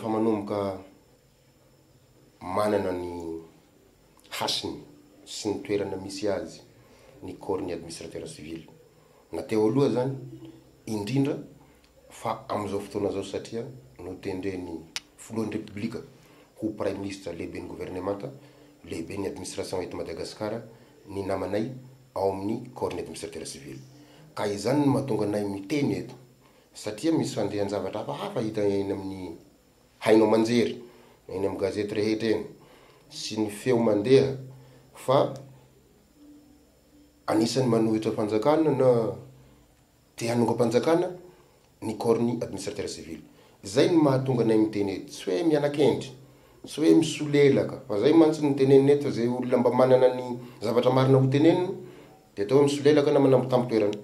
rehefa manomboka manana ny hasiny sy ny toerana misy azy ny corps ny administrateur civil. Na teo aloha zany indrindra fa amizao fotoana zao satria no tendreny filohan'ny republika ho prime ministre lehibe ny gouvernemanta lehibe ny administration eto Madagasikara ny namanay ao amin'ny corps ny administrateur civil. Ka izany no mahatonga anay miteny eto satria misy fandehan-javatra hafa hita eny amin'ny hainao manjery eny amin'ny gazety rehetra eny sy ny feo mandeha fa anisany manohitra fanjakana na te hanonga-panjakana ny corps ny administrateur civil. Zay no mahatonga anay miteny eto, tsy hoe mianakendry, tsy hoe misolelaka, fa zay mantsy ny teneniny eto zay olona mba manana ny zavatra marina ho teneniny de atao hoe misolelaka na manambitamby-toerana.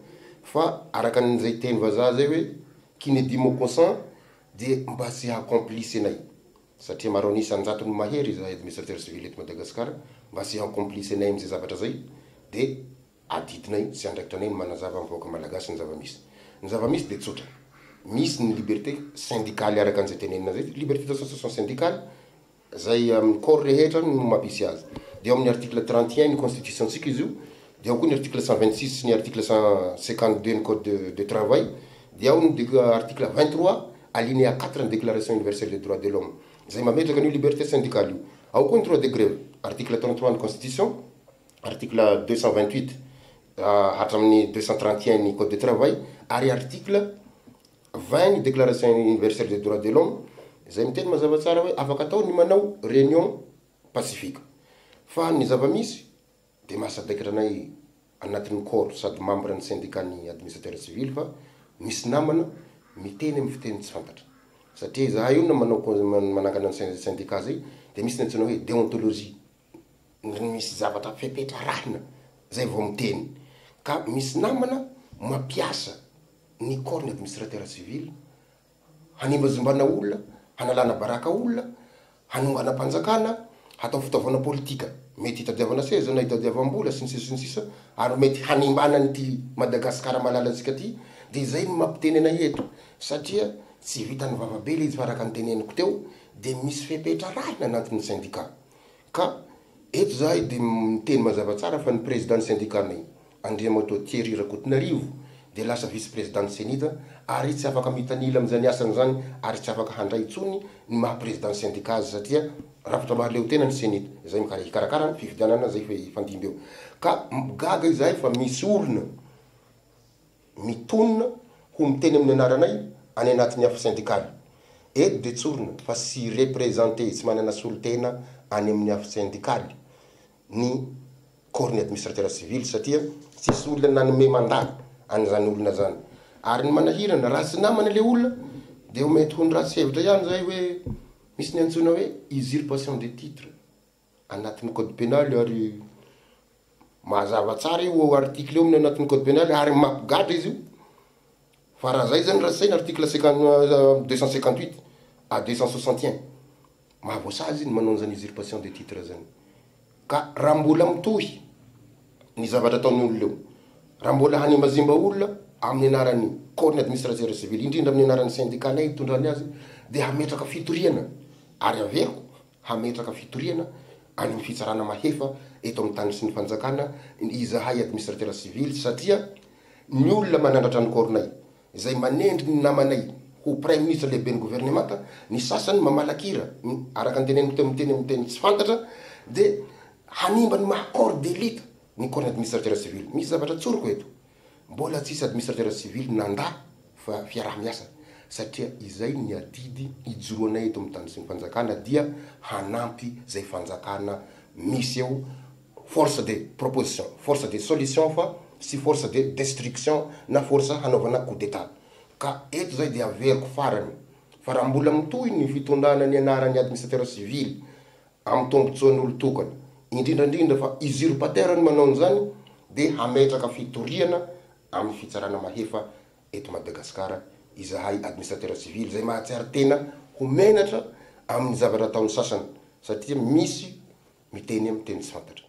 Fa araka an'izay teny vazaha zay hoe qui ne dit mot consent de mba tsy accomplisse anay satria maro anisany antony mahery zahay administrateur civil eto Madagasikara mba tsy accomplisse anay am'izay zavatra zay de adidinay sy andraikitranay ny manazava mivoaka malagasy ny zava-misy. Ny zava-misy de tsotra, misy ny liberté syndicale araka an'izay tenenina zay, liberté d'association syndicale zay amin'ny corps rehetra no mampisy azy. De ao amin'ny article 31 ny constitution tsika izy io, de ao koa ny article 126 sy ny article 152 ny code de travail, de ao ny article 23 alinéa 4 ny déclaration universelle des droits de l'homme zay mametraka ny liberté syndicale io. Ao koa ny droit de grève, article 33 ny constitution, article 228 hatramin'ny 231 ny code de travail, ary article 20 ny déclaration universelle des droits de l'homme zay miteny mazava tsara hoe afaka atao ny manao réunion pacifique. Fa ny zava-misy de mahasadakitranay anatin'ny corps sady membre ny syndicat ny administrateur civil fa misy namana miteny amin'ny fiteny tsy fantatra satria zahay io na manao manangana ny syndicat zay de misy ny antsoina hoe déontologie, misy zavatra fepetra rahina zay vao miteny. Ka misy namana mampiasa ny corps ny administrateur civil hanimbazimbana olona, hanalana baraka olona, hanongana panjakana, hatao fitaovana politika, mety hitadiavana seza na hitadiavam-bola sy ny sisa ary mety hanimbana nyty Madagasikara malalatsika ty. De zay no mampiteny anay eto satria tsy vitany vavabe le izy faraka ny teneniko teo de misy fepetra rahina anatin'ny syndicat. Ka eto zahay de miteny mazava tsara fa ny président syndicat-nay Andriamato Thierry Rakotonarivo de lasa vice-président senida ary tsy afaka mitanila am'zany asany zany ary tsy afaka handray tsony ny maha-président syndicat satria rafitra mahaleo tena ny senida zay hikarakara ny fifidianana zay fandimby eo. Ka gaga izahay fa misy olona mitonona ho miteny amin'ny anaranay any anatin'ny hafa syndicale eto de tsorona fa sy représenté tsy manana solotena any amin'ny hafa syndicale ny corps ny administrateur civil satria tsisy olona nanome mandat an'izany olona zany. Ary ny manahirana raha tsy namana le olona de mety ho ny ratsy hevitra ihany zay hoe misy ny antsoina hoe usurpation des titres anatin'ny code pénal ary mazava tsara io article io amin'ny anatin'ny code pénal ary mampigadra izy io. Fa raha zay zany ratsy ny article 258 à 261 mahavoasazy ny manao an'izany usurpation des titres zany. Ka raha mbola mitohy ny zavatra ataon'ny olona eo, raha mbola hanimazimba olona amin'ny anaran'ny corps ny administrateur civil indrindra amin'ny anaran'ny syndicat nay hitondrany azy de hametraka fitoriana ary averiko hametraka fitoriana any amin'ny fitsarana mahefa eto amin'ny tany sy ny fanjakana izahay administrateur civil satria ny olona manandratra ny corps nay zay manendry ny namanay ho prime ministre lehibe ny gouvernemanta ny sasany mamalakira araka ny teneniko teo miteny tsy fantatra de hanimba ny maha corps d'élite ny corps administrateur civil. Misy zavatra tsoriko eto, mbola tsisy administrateur civil nanda fa fiaraha-miasa satria izay ny adidy ijoro anay eto amin'ny tany sy ny fanjakana dia hanampy zay fanjakana misy eo, force de proposition, force de solution fa sy force de destruction na force hanaovana coup d'état. Ka eto zay de averiko farany fa raha mbola mitohy ny fitondrana ny anaran'ny administrateur civil amin'ny tombotsoan'olo tokana indrindrandrindra fa usurpateur ny manao an'izany de hametraka fitoriana amin'ny fitsarana mahefa eto Madagasikara izahay administrateur civil zay mahatsiaro tena ho menatra amin'ny zavatra ataon'ny sasany satria misy miteny amin'ny teny tsy fantatra.